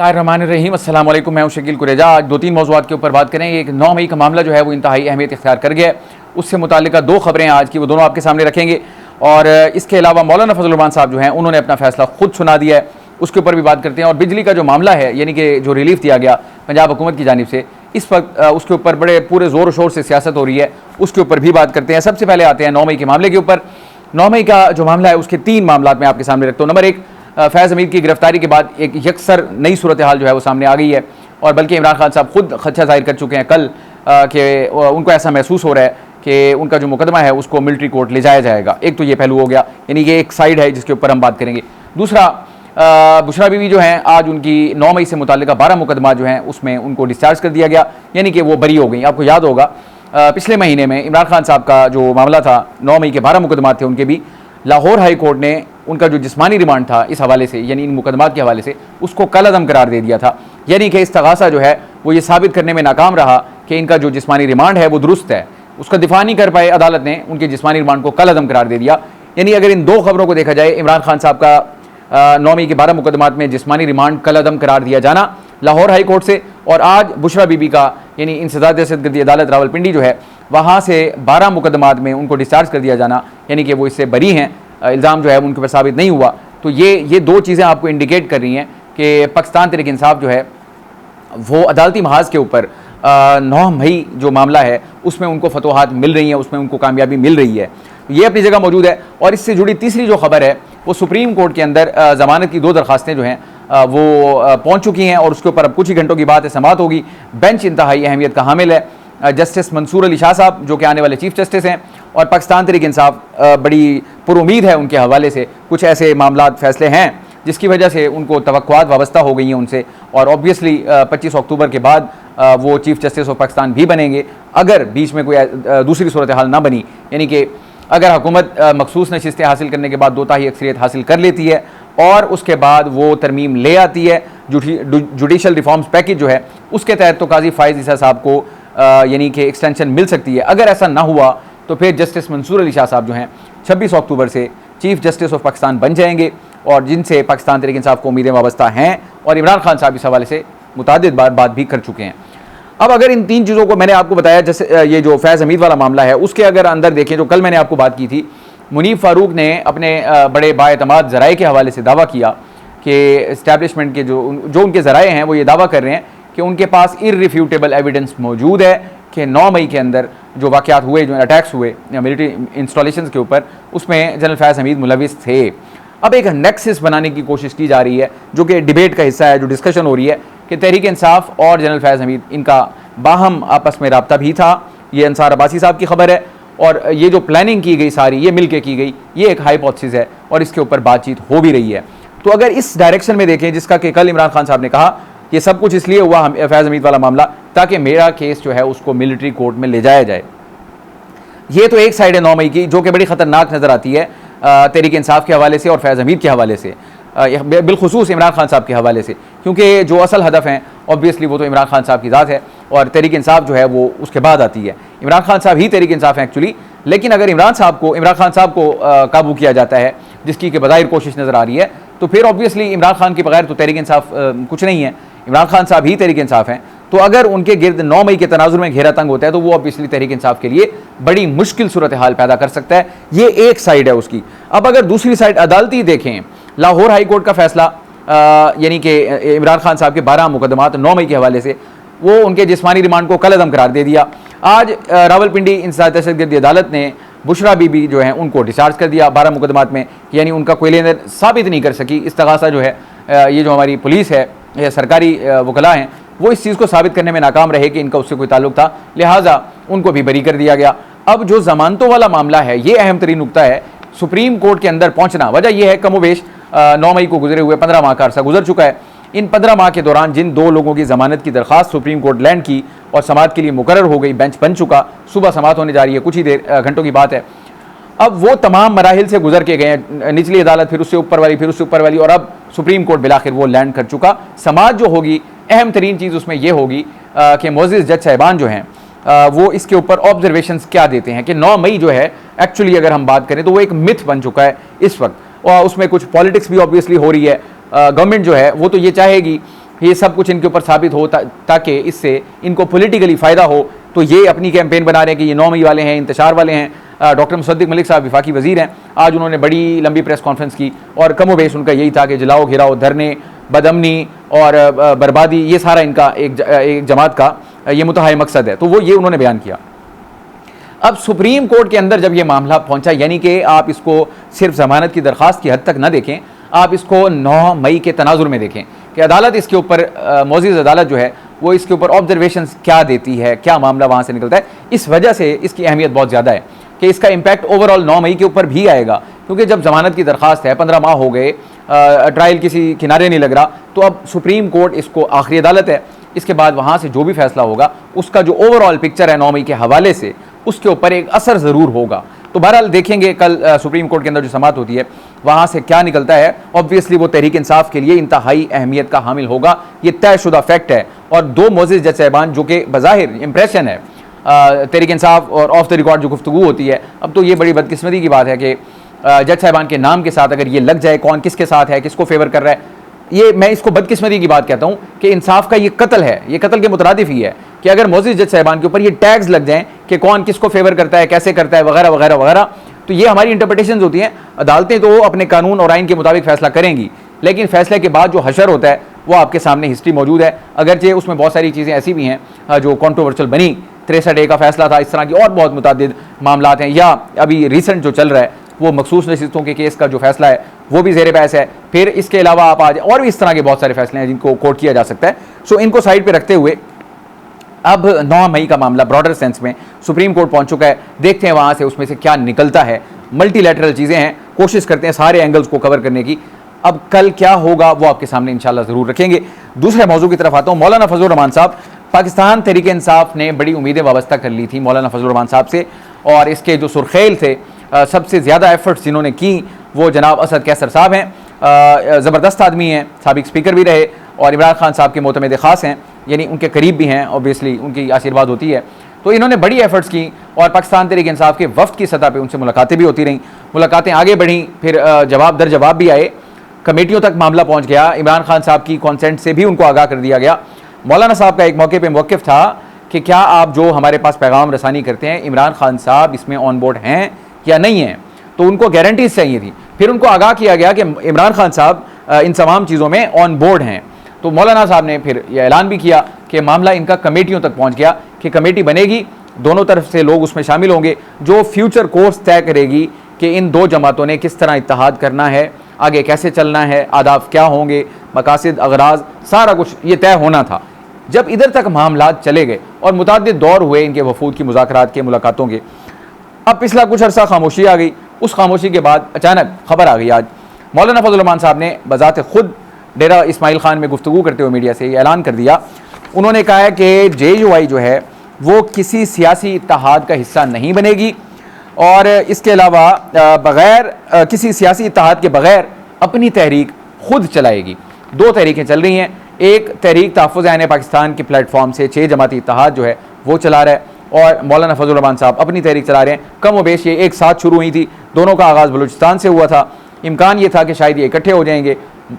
ताहिर-रहमान-र-रहीम। अस्सलाम वालेकुम, मैं हूं शकील कुरेजा। आज दो तीन मौज़ूआत के ऊपर बात करेंगे। एक 9 मई का मामला जो है वो इंतहाई अहमियत इख्तियार कर गया है, उससे मुताल्लिका दो खबरें आज की वो दोनों आपके सामने रखेंगे। और इसके अलावा मौलाना फजल रहमान साहब जो हैं उन्होंने अपना फैसला खुद सुना दिया है, उसके ऊपर भी बात करते हैं। और बिजली का जो मामला है, यानी कि जो रिलीफ दिया गया पंजाब हुकूमत की जानिब से, इस वक्त उसके ऊपर बड़े पूरे ज़ोर शोर से सियासत हो रही है, उसके ऊपर भी बात करते हैं। सबसे पहले आते हैं 9 मई के मामले के ऊपर। 9 मई का जो मामला है उसके तीन मामला मैं आपके सामने रखता हूँ। नंबर एक, फैज़ हमीद की गिरफ्तारी के बाद एक यकसर नई सूरत हाल जो है वो सामने आ गई है, और बल्कि इमरान खान साहब खुद खदशा जाहिर कर चुके हैं कल कि उनको ऐसा महसूस हो रहा है कि उनका जो मुकदमा है उसको मिलिट्री कोर्ट ले जाया जाएगा। एक तो ये पहलू हो गया, यानी कि एक साइड है जिसके ऊपर हम बात करेंगे। दूसरा, बुशरा बीवी जो हैं, आज उनकी 9 मई से मुताल्लिका 12 मुकदमा जो हैं उसमें उनको डिस्चार्ज कर दिया गया, यानी कि वो बरी हो गई। आपको याद होगा पिछले महीने में इमरान खान साहब का जो मामला था, 9 मई के 12 मुकदमा थे उनके भी, लाहौर हाई कोर्ट ने उनका जो जिस्मानी रिमांड था इस हवाले से, यानी इन मुकदमात के हवाले से, उसको कलअदम करार दे दिया था। यानी कि इस्तगासा जो है वो ये साबित करने में नाकाम रहा कि इनका जो जिस्मानी रिमांड है वो दुरुस्त है। उसका दिफा नहीं कर पाए, अदालत ने उनके जिस्मानी रिमांड को कलअदम करार दे दिया। यानी अगर इन दो खबरों को देखा जाए, इमरान खान साहब का 9 मई के 12 मुकदमात में जिस्मानी रिमांड कलअदम करार दिया जाना लाहौर हाई कोर्ट से, और आज बुशरा बीबी का यानी इंसदाद दहशतगर्दी अदालत रावलपिंडी जो है वहाँ से 12 मुकदमात में उनको डिस्चार्ज कर दिया जाना, यानी कि वो इससे बरी हैं, इल्ज़ाम जो है उनके पर साबित नहीं हुआ। तो ये दो चीज़ें आपको इंडिकेट कर रही हैं कि पाकिस्तान तहरीक इंसाफ जो है वो अदालती महाज के ऊपर 9 मई जो मामला है उसमें उनको फतोहात मिल रही हैं, उसमें उनको कामयाबी मिल रही है। ये अपनी जगह मौजूद है। और इससे जुड़ी तीसरी जो खबर है वो सुप्रीम कोर्ट के अंदर ज़मानत की 2 दरखास्तें जो हैं वो पहुँच चुकी हैं, और उसके ऊपर अब कुछ ही घंटों की बात है, समाअत होगी। बेंच इंतहाई अहमियत का हामिल है। जस्टिस मंसूर अली शाह साहब जो कि आने वाले चीफ जस्टिस हैं, और पाकिस्तान तहरीक इंसाफ बड़ी पुरुमीद है उनके हवाले से। कुछ ऐसे मामलात फैसले हैं जिसकी वजह से उनको तवक्कुआत वाबस्ता हो गई हैं उनसे, और ऑब्वियसली 25 अक्टूबर के बाद वो चीफ जस्टिस ऑफ पाकिस्तान भी बनेंगे, अगर बीच में कोई दूसरी सूरत हाल ना बनी। यानी कि अगर हुकूमत मखसूस नशिस्तें हासिल करने के बाद 2/3 अक्सरियत हासिल कर लेती है और उसके बाद वो तरमीम ले आती है, जुडिशल रिफॉर्म्स पैकेज जो है उसके तहत, तो काजी फाइज ईसा साहब को यानी कि एक्सटेंशन मिल सकती है। अगर ऐसा ना हुआ तो फिर जस्टिस मंसूर अली शाह साहब जो हैं 26 अक्टूबर से चीफ जस्टिस ऑफ पाकिस्तान बन जाएंगे, और जिनसे पाकिस्तान तहरीक इंसाफ को उम्मीदें वाबस्ता हैं, और इमरान खान साहब इस हवाले से मुतादिद बार बात भी कर चुके हैं। अब अगर इन तीन चीज़ों को मैंने आपको बताया, जैसे ये जो फैज़ हमीद वाला मामला है उसके अगर अंदर देखें, जो कल मैंने आपको बात की थी, मुनीब फ़ारूक ने अपने बड़े बाएतमाद ज़राए के हवाले से दावा किया कि इस्टेब्लिशमेंट के जो उनके ज़राए हैं वो ये दावा कर रहे हैं कि उनके पास इर्रिफ्यूटेबल एविडेंस मौजूद है कि 9 मई के अंदर जो वाक़यात हुए, जो अटैक्स हुए मिलिट्री इंस्टॉलेशन के ऊपर, उसमें जनरल फैज़ हमीद मुलविस थे। अब एक नेक्सस बनाने की कोशिश की जा रही है, जो कि डिबेट का हिस्सा है, जो डिस्कशन हो रही है कि तहरीक इंसाफ और जनरल फैज़ हमीद इनका बाहम आपस में रब्ता भी था। ये अंसार अब्बासी साहब की खबर है, और ये जो प्लानिंग की गई सारी, ये मिल के की गई, ये एक हाइपोथेसिस है, और इसके ऊपर बातचीत हो भी रही है। तो अगर इस डायरेक्शन में देखें, जिसका कि कल इमरान खान साहब ने कहा ये सब कुछ इसलिए हुआ फैज़ हमीद वाला मामला, ताकि मेरा केस जो है उसको मिलिट्री कोर्ट में ले जाया जाए। ये तो एक साइड है 9 मई की, जो कि बड़ी ख़तरनाक नज़र आती है तहरीक इंसाफ के हवाले से और फैज़ हमीद के हवाले से, बिलखुसूस इमरान खान साहब के हवाले से, क्योंकि जो असल हदफ हैं ऑब्वियसली वो तो इमरान खान साहब की ज़ात है, और तहरीक इंसाफ जो है वो उसके बाद आती है। इमरान खान साहब ही तहरीक इंसाफ है एक्चुअली, लेकिन अगर इमरान खान साहब को काबू किया जाता है, जिसकी कि बज़ाहिर कोशिश नज़र आ रही है, तो फिर ऑब्वियसली इमरान खान के बगैर तो तहरीक इंसाफ कुछ नहीं है। इमरान खान साहब ही तहरीक इंसाफ हैं। तो अगर उनके गिर्द 9 मई के तनाजुर में घेरा तंग होता है तो वो ऑब्वियसली तहरीक इंसाफ के लिए बड़ी मुश्किल सूरत हाल पैदा कर सकता है। ये एक साइड है उसकी। अब अगर दूसरी साइड अदालती देखें, लाहौर हाई कोर्ट का फैसला, यानी कि इमरान खान साहब के 12 मुकदमात 9 मई के हवाले से, वो उनके जिस्मानी रिमांड को कलअदम करार दे दिया। आज रावलपिंडी इंसदाद दहशतगर्दी अदालत ने बुशरा बीबी जो हैं उनको डिस्चार्ज कर दिया 12 मुकदमात में, यानी उनका कोई लेन देन साबित नहीं कर सकी। इस्तगासा जो है, ये जो हमारी पुलिस है या सरकारी वकला हैं, वो इस चीज़ को साबित करने में नाकाम रहे कि इनका उससे कोई ताल्लुक था, लिहाजा उनको भी बरी कर दिया गया। अब जो जमानतों वाला मामला है, ये अहम तरीन नुकता है सुप्रीम कोर्ट के अंदर पहुँचना। वजह यह है कमोबेश 9 मई को गुजरे हुए 15 माह का अरसा गुजर चुका है। इन 15 माह के दौरान जिन 2 लोगों की जमानत की दरख्वास्त सुप्रीम कोर्ट लैंड की और समाअत के लिए मुकर्रर हो गई, बेंच बन चुका, सुबह समाअत होने जा रही है, कुछ ही देर घंटों की बात है। अब वो तमाम मराहिल से गुजर के गए हैं, निचली अदालत, फिर उससे ऊपर वाली, फिर उससे ऊपर वाली, और अब सुप्रीम कोर्ट बिलाखिर वो लैंड कर चुका। समाअत जो होगी, अहम तरीन चीज़ उसमें यह होगी कि मोअज़्ज़िज़ जज साहिबान जो हैं वो इसके ऊपर ऑब्जर्वेशंस क्या देते हैं कि 9 मई जो है एक्चुअली अगर हम बात करें तो वो एक मिथ बन चुका है इस वक्त, और उसमें कुछ पॉलिटिक्स भी ऑब्वियसली हो रही है। गवर्नमेंट जो है वो तो ये चाहेगी ये सब कुछ इनके ऊपर साबित हो ताकि इससे इनको पॉलिटिकली फ़ायदा हो, तो ये अपनी कैंपेन बना रहे हैं कि ये 9 मई वाले हैं, इंतशार वाले हैं। डॉक्टर मुसद्दिक मलिक साहब वफाकी वज़ीर हैं, आज उन्होंने बड़ी लंबी प्रेस कॉन्फ्रेंस की और कमो बेश उनका यही था कि जलाओ घिराओ धरने बदअमनी और बर्बादी, ये सारा इनका एक जमात का ये मुतहाई मकसद है, तो वो ये उन्होंने बयान किया। अब सुप्रीम कोर्ट के अंदर जब ये मामला पहुंचा, यानी कि आप इसको सिर्फ ज़मानत की दरख्वास्त की हद तक न देखें, आप इसको 9 मई के तनाजुर में देखें कि अदालत इसके ऊपर मोअज़्ज़िज़ अदालत जो है वो इसके ऊपर ऑब्जर्वेशन क्या देती है, क्या मामला वहाँ से निकलता है। इस वजह से इसकी अहमियत बहुत ज़्यादा है कि इसका इम्पैक्ट ओवरऑल 9 मई के ऊपर भी आएगा, क्योंकि जब ज़मानत की दरख्वास्त है, 15 माह हो गए, ट्रायल किसी किनारे नहीं लग रहा, तो अब सुप्रीम कोर्ट इसको आखिरी अदालत है, इसके बाद वहाँ से जो भी फैसला होगा उसका जो ओवरऑल पिक्चर है 9 मई के हवाले से, उसके ऊपर एक असर ज़रूर होगा। तो बहरहाल देखेंगे कल सुप्रीम कोर्ट के अंदर जो समाअत होती है वहाँ से क्या निकलता है। ऑब्वियसली वो तहरीक इंसाफ के लिए इंतहाई अहमियत का हामिल होगा, ये तयशुदा फैक्ट है। और 2 मोअज़्ज़िज़ जज साहिबान जो कि बज़ाहिर इंप्रेशन है तहरीक इंसाफ और ऑफ द रिकॉर्ड जो गुफ्तगू होती है, अब तो ये बड़ी बदकिस्मती की बात है कि जज साहिबान के नाम के साथ अगर ये लग जाए कौन किसके साथ है, किसको फेवर कर रहा है, ये मैं इसको बदकिस्मती की बात कहता हूँ कि इंसाफ का ये कत्ल है, ये कत्ल के मुतरादिफ ही है कि अगर मोअज़्ज़िज़ जज साहिबान के ऊपर ये टैग्स लग जाएं कि कौन किसको फेवर करता है, कैसे करता है, वगैरह वगैरह वगैरह, तो ये हमारी इंटरप्रिटेशंस होती हैं। अदालतें तो अपने कानून और आइन के मुताबिक फैसला करेंगी, लेकिन फैसले के बाद जो हशर होता है वो आपके सामने हिस्ट्री मौजूद है। अगरचे उसमें बहुत सारी चीज़ें ऐसी भी हैं जो कॉन्ट्रोवर्शियल बनी, 63A का फैसला था, इस तरह की और बहुत मुतअद्दिद मामला हैं, या अभी रिसेंट जो चल रहा है वो मखसूस नशिस्तों के केस का जो फैसला है वो भी ज़ेर बहस है। फिर इसके अलावा आप आज और भी इस तरह के बहुत सारे फैसले हैं जिनको कोर्ट किया जा सकता है। सो इनको साइड पे रखते हुए अब 9 मई का मामला ब्रॉडर सेंस में सुप्रीम कोर्ट पहुंच चुका है, देखते हैं वहाँ से उसमें से क्या निकलता है। मल्टीलैटरल चीज़ें हैं, कोशिश करते हैं सारे एंगल्स को कवर करने की। अब कल क्या होगा वो आपके सामने इंशाल्लाह ज़रूर रखेंगे। दूसरे मौजू की तरफ आता हूँ। मौलाना फजल रहमान साहब, पाकिस्तान तहरीक इंसाफ ने बड़ी उम्मीदें वाबस्ता कर ली थी मौलाना फजल रहमान साहब से, और इसके जो सुरखेल थे, सबसे ज़्यादा एफर्ट्स जिन्होंने की वो जनाब असद कैसर साहब हैं। ज़बरदस्त आदमी हैं, साबिक स्पीकर भी रहे और इमरान खान साहब के मोतमद ख़ास हैं, यानी उनके करीब भी हैं, ऑब्वियसली उनकी आशीर्वाद होती है। तो इन्होंने बड़ी एफर्ट्स की और पाकिस्तान तहरीक इंसाफ के वफ्द की सतह पे उनसे मुलाकातें भी होती रहीं, मुलाकातें आगे बढ़ीं, फिर जवाब दर जवाब भी आए, कमेटियों तक मामला पहुँच गया, इमरान खान साहब की कॉन्सेंट से भी उनको आगाह कर दिया गया। मौलाना साहब का एक मौके पर मौक़िफ़ था कि क्या आप जो हमारे पास पैगाम रसानी करते हैं, इमरान खान साहब इसमें ऑन बोर्ड हैं या नहीं हैं, तो उनको गारंटीज चाहिए थी। फिर उनको आगाह किया गया कि इमरान खान साहब इन तमाम चीज़ों में ऑन बोर्ड हैं। तो मौलाना साहब ने फिर यह ऐलान भी किया कि मामला इनका कमेटियों तक पहुंच गया कि कमेटी बनेगी, दोनों तरफ से लोग उसमें शामिल होंगे, जो फ्यूचर कोर्स तय करेगी कि इन दो जमातों ने किस तरह इत्तेहाद करना है, आगे कैसे चलना है, आदाब क्या होंगे, मकासद अगराज, सारा कुछ ये तय होना था। जब इधर तक मामला चले गए और मुतअद्दिद दौर हुए इनके वफूद की मुज़ाकरात के, मुलाकातों के, अब पिछला कुछ अरसा खामोशी आ गई। उस खामोशी के बाद अचानक खबर आ गई आज। मौलाना फजल रहमान साहब ने बज़ात खुद डेरा इस्माइल खान में गुफ्तगू करते हुए मीडिया से ये ऐलान कर दिया। उन्होंने कहा है कि JUI जो है वो किसी सियासी इत्तेहाद का हिस्सा नहीं बनेगी और इसके अलावा बग़ैर किसी सियासी इत्तेहाद के बग़ैर अपनी तहरीक खुद चलाएगी। 2 तहरीकें चल रही हैं, एक तहरीक तहफ़्फ़ुज़ ऐन पाकिस्तान के प्लेटफॉर्म से 6 जमाती इत्तेहाद जो है वो चला रहा है और मौलाना फजल रहमान साहब अपनी तहरीक चला रहे हैं। कम व बेश ये एक साथ शुरू हुई थी, दोनों का आगाज़ बलूचिस्तान से हुआ था। इम्कान ये था कि शायद ये इकट्ठे हो जाएंगे।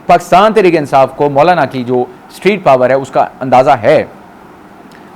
पाकिस्तान तहरीक इंसाफ को मौलाना की जो स्ट्रीट पावर है उसका अंदाज़ा है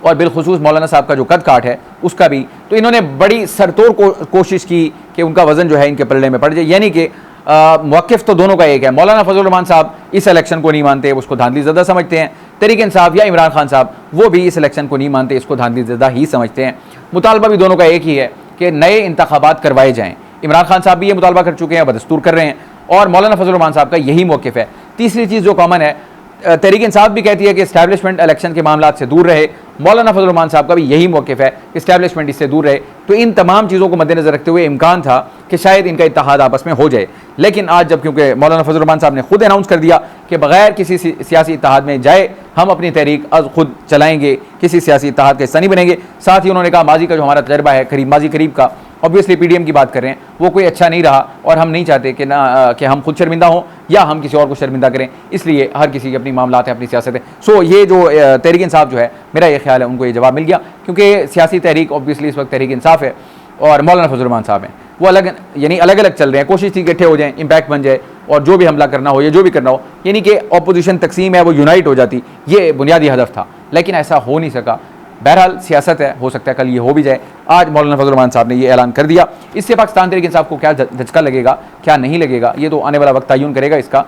और बिलखुसूस मौलाना साहब का जो कद काट है उसका भी। तो इन्होंने बड़ी सरतोड़ कोशिश की कि उनका वज़न जो है इनके पलड़े में पड़ जाए, यानी कि मौक़िफ़ तो दोनों का एक है। मौलाना फजल रहमान साहब इस इलेक्शन को नहीं मानते, उसको धांधली ज़दा समझते हैं। तहरीक इंसाफ या इमरान खान साहब वो भी इस इलेक्शन को नहीं मानते, इसको धांधली ज़दा ही समझते हैं। मुतालबा भी दोनों का एक ही है कि नए इंतखाबात करवाए जाएँ। इमरान खान साहब भी ये मुतालबा कर चुके हैं, बदस्तूर कर रहे हैं और मौलाना फजल रहमान साहब का यही मौक़िफ़ है। तीसरी चीज़ जो कॉमन है, तहरीक इंसाफ भी कहती है कि इस्टेब्लिशमेंट इलेक्शन के मामला से दूर रहे, मौलाना फजल रहमान साहब का भी यही मौक़िफ़ है कि इस्टेब्लिशमेंट इससे दूर रहे। तो इन तमाम चीज़ों को मद्देनज़र रखते हुए इम्कान था कि शायद इनका इत्तेहाद आपस में हो जाए, लेकिन आज जब क्योंकि मौलाना फजल रहमान साहब ने खुद अनाउंस कर दिया कि बग़ैर किसी सियासी इत्तेहाद में जाए हम अपनी तहरीक अज़ खुद चलाएँगे, किसी सियासी इत्तेहाद का हिस्सा नहीं बनेंगे। साथ ही उन्होंने कहा माजी का जो हमारा तजर्बा है, करीब माजी करीब का, ऑब्वियसली PDM की बात कर रहे हैं, वो कोई अच्छा नहीं रहा और हम नहीं चाहते कि कि हम खुद शर्मिंदा हों या हम किसी और को शर्मिंदा करें, इसलिए हर किसी की अपनी मामलात है, अपनी सियासत है। सो ये जो तहरीक इंसाफ जो है, मेरा ये ख्याल है उनको ये जवाब मिल गया, क्योंकि सियासी तहरीक ऑब्वियसली इस वक्त तहरीक इंसाफ है और मौलाना फजल रहमान साहब हैं, वो अलग यानी अलग अलग चल रहे हैं। कोशिश थी इकट्ठे हो जाएँ, इम्पैक्ट बन जाए, और जो भी हमला करना हो या जो भी करना हो, यानी कि अपोजिशन तकसीम है वो यूनाइट हो जाती, ये बुनियादी हदफ था, लेकिन ऐसा हो नहीं सका। बहरहाल सियासत है, हो सकता है कल ये हो भी जाए। आज मौलाना फजल रहमान साहब ने ये ऐलान कर दिया, इससे पाकिस्तान तहरीक इंसाफ को क्या झटका लगेगा, क्या नहीं लगेगा, ये तो आने वाला वक्त तयन करेगा इसका।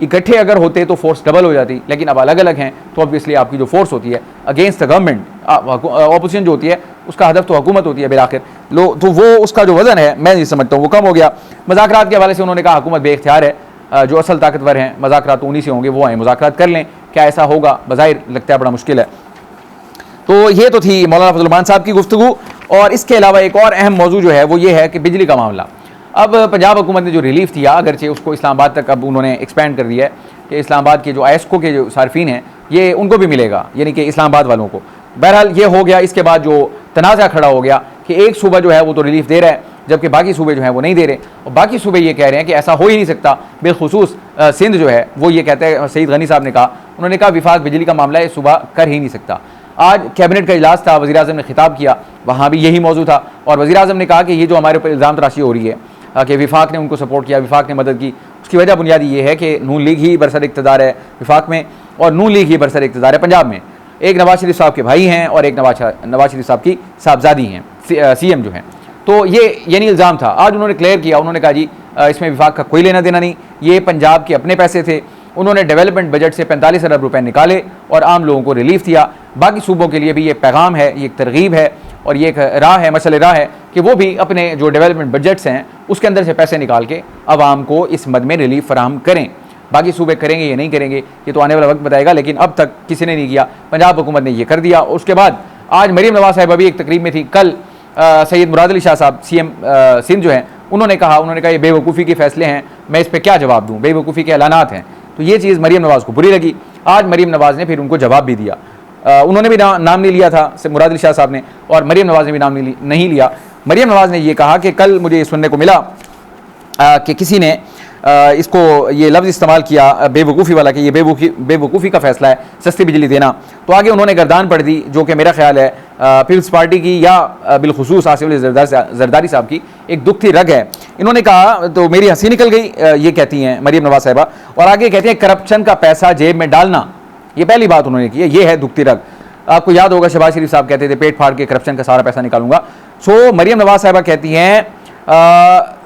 इकट्ठे अगर होते तो फोर्स डबल हो जाती, लेकिन अब अलग अलग हैं तो ऑब्वियसली आपकी जो फोर्स होती है अगेंस्ट द गवर्नमेंट, अपोजिशन जो होती है उसका हदफ तो हुकूमत होती है बिलाखिर, तो वो उसका जो वजन है मैं ये समझता हूँ वो कम हो गया। मज़ाकरात के हवाले से उन्होंने कहा हुकूमत बेख्तियार है, जो असल ताकतवर हैं मज़ाकरात तो उन्हीं से होंगे, वो आए मुज़ाकरात कर लें। क्या ऐसा होगा? बज़ाहिर लगता है बड़ा मुश्किल है। तो ये तो थी मौलाना फजल रहमान साहब की गुफ्तगू। और इसके अलावा एक और अहम मौजू जो है वो ये है कि बिजली का मामला। अब पंजाब हुकूमत ने जो रिलीफ दिया, अगरचे उसको इस्लामाबाद तक अब उन्होंने एक्सपेंड कर दिया है कि इस्लामाबाद के जो आईएसको के जो सार्फिन हैं ये उनको भी मिलेगा, यानी कि इस्लामाबाद वालों को। बहरहाल ये हो गया। इसके बाद जो तनाज़ा खड़ा हो गया कि एक सूबा जो है वो तो रिलीफ दे रहा है जबकि बाकी सूबे जो हैं वो नहीं दे रहे, और बाकी सूबे ये कह रहे हैं कि ऐसा हो ही नहीं सकता। बिलखुसूस सिंध जो है वो ये कहते हैं, सईद गनी साहब ने कहा, उन्होंने कहा विफाक बिजली का मामला है सूबा कर ही नहीं सकता। आज कैबिनेट का इजलास था, वज़ीर आज़म ने खिताब किया, वहाँ भी यही मौजू था, और वज़ीर आज़म ने कहा कि ये जो हमारे ऊपर इल्ज़ाम तराशी हो रही है कि विफाक ने उनको सपोर्ट किया, विफाक ने मदद की, उसकी वजह बुनियादी ये है कि नून लीग ही बरसर इक़्तिदार है विफाक में, और नून लीग ही बरसर इक़्तिदार है पंजाब में। एक नवाज शरीफ साहब के भाई हैं और एक नवाज शरीफ साहब की साहबजादी हैं, CM जो हैं। तो ये यानी इल्ज़ाम था। आज उन्होंने क्लियर किया, उन्होंने कहा जी इसमें विफाक का कोई लेना देना नहीं, ये पंजाब के अपने पैसे थे। उन्होंने डेवलपमेंट बजट से 45 अरब रुपए निकाले और आम लोगों को रिलीफ दिया। बाकी सूबों के लिए भी ये पैगाम है, ये एक तरगीब है और ये एक राह है, मसल राह है कि वो भी अपने जो डेवलपमेंट बजट्स हैं उसके अंदर से पैसे निकाल के आवाम को इस मद में रिलीफ फराहम करें। बाकी सूबे करेंगे या नहीं करेंगे ये तो आने वाला वक्त बताएगा, लेकिन अब तक किसी ने नहीं किया। पंजाब हुकूमत ने ये कर दिया। उसके बाद आज मरीम नवाज साहिबा भी एक तकरीब में थी। कल सैयद मुराद अली शाह साहब CM सिंध जो हैं उन्होंने कहा ये बेवकूफ़ी के फैसले हैं, मैं इस पर क्या जवाब दूँ, बेवकूफ़ी के ऐलानात हैं। तो ये चीज़ मरीम नवाज़ को बुरी लगी। आज मरीम नवाज़ ने फिर उनको जवाब भी दिया। उन्होंने भी नाम नहीं लिया था मुराद अली शाह साहब ने, और मरीम नवाज़ ने भी नाम नहीं लिया। मरीम नवाज़ ने ये कहा कि कल मुझे ये सुनने को मिला कि किसी ने इसको ये लफ्ज़ इस्तेमाल किया बेवकूफ़ी वाला कि ये बेवकूफ़ी का फ़ैसला है सस्ती बिजली देना। तो आगे उन्होंने गर्दान पढ़ दी, जो कि मेरा ख्याल है पीपल्स पार्टी की या बिलखुसूस आसिफ अली जरदारी साहब की एक दुखती रग है। इन्होंने कहा, तो मेरी हंसी निकल गई, ये कहती हैं मरीम नवाज़ साहिबा, और आगे कहती हैं करप्शन का पैसा जेब में डालना, ये पहली बात उन्होंने की है, ये है दुखती रग। आपको याद होगा शहबाज शरीफ साहब कहते थे पेट फाड़ के करप्शन का सारा पैसा निकालूंगा। सो मरीम नवाज़ साहिबा कहती हैं,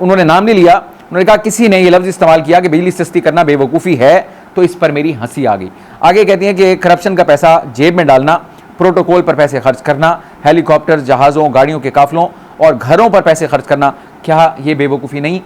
उन्होंने नाम नहीं लिया, उन्होंने कहा किसी ने ये लफ्ज़ इस्तेमाल किया कि बिजली सस्ती करना बेवकूफ़ी है, तो इस पर मेरी हंसी आ गई। आगे कहती हैं कि करप्शन का पैसा जेब में डालना, प्रोटोकॉल पर पैसे खर्च करना, हेलीकॉप्टर, जहाज़ों, गाड़ियों के काफिलों और घरों पर पैसे खर्च करना, क्या ये बेवकूफ़ी नहीं?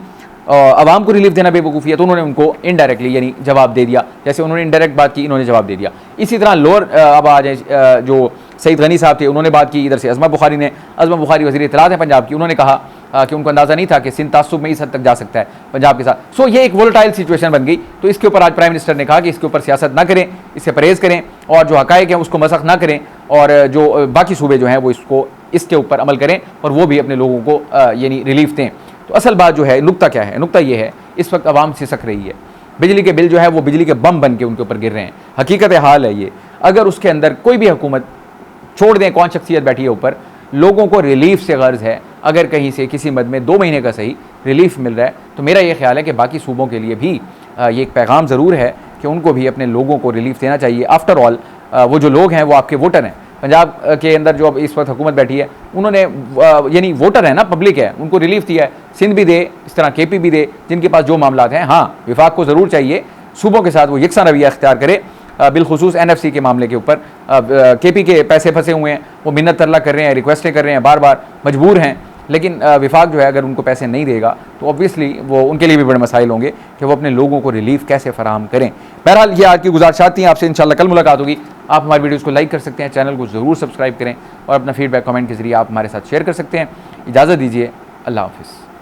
आवाम को रिलीफ देना बेवकूफ़ी है? तो उन्होंने उनको इनडायरेक्टली यानी जवाब दे दिया, जैसे उन्होंने इनडायरेक्ट बात की, इन्होंने जवाब दे दिया। इसी तरह लोअर अब आ जाए जो सईद गनी साहब थे, उन्होंने बात की। इधर से अज़मा बुखारी ने, अज़मा बुखारी वज़ीर इत्तलात हैं पंजाब की, उन्होंने कहा कि उनको अंदाज़ा नहीं था कि सिंध तासुब में इस हद तक जा सकता है पंजाब के साथ। सो ये एक वोलेटाइल सिचुएशन बन गई। तो इसके ऊपर आज प्राइम मिनिस्टर ने कहा कि इसके ऊपर सियासत ना करें, इससे परहेज़ करें, और जो हक़ाइक़ हैं उसको मसख़ ना करें, और जो बाकी सूबे जो हैं वो इसके ऊपर अमल करें और वो भी अपने लोगों को यानी रिलीफ दें। तो असल बात जो है, नुक्ता क्या है? नुक्ता ये है, इस वक्त आवाम सिसक रही है, बिजली के बिल जो है वो बिजली के बम बन के उनके ऊपर गिर रहे हैं। हकीकत हाल है ये। अगर उसके अंदर कोई भी हुकूमत, छोड़ दें कौन शख्सियत बैठी है ऊपर, लोगों को रिलीफ से गर्ज है, अगर कहीं से किसी मद में 2 महीने का सही रिलीफ मिल रहा है, तो मेरा ये ख्याल है कि बाकी सूबों के लिए भी ये एक पैगाम ज़रूर है कि उनको भी अपने लोगों को रिलीफ देना चाहिए। आफ्टर ऑल वो जो लोग हैं वो आपके वोटर हैं। पंजाब के अंदर जो अब इस वक्त हुकूमत बैठी है, उन्होंने यानी वोटर है ना, पब्लिक है, उनको रिलीफ दिया है। सिंध भी दे, इस तरह KP भी दे, जिनके पास जो मामला हैं। हाँ, विफाक को ज़रूर चाहिए सूबों के साथ वो यकसा रवैया इख्तियार करे। बिलखुसूस NFC के मामले के ऊपर KP के पैसे फंसे हुए हैं, वो मिन्नत तरला कर रहे हैं, रिक्वेस्टें कर रहे हैं, बार बार मजबूर हैं। लेकिन विफाक जो है अगर उनको पैसे नहीं देगा तो ऑब्वियसली वो उनके लिए भी बड़े मसाइल होंगे कि वो अपने लोगों को रिलीफ कैसे फराहम करें। बहरहाल ये आज की गुजारिशात थी। आपसे इंशाल्लाह कल मुलाकात होगी। आप हमारी वीडियोज़ को लाइक कर सकते हैं, चैनल को ज़रूर सब्सक्राइब करें, और अपना फीडबैक कमेंट के ज़रिए आप हमारे साथ शेयर कर सकते हैं। इजाज़त दीजिए, अल्लाह हाफ़िज़।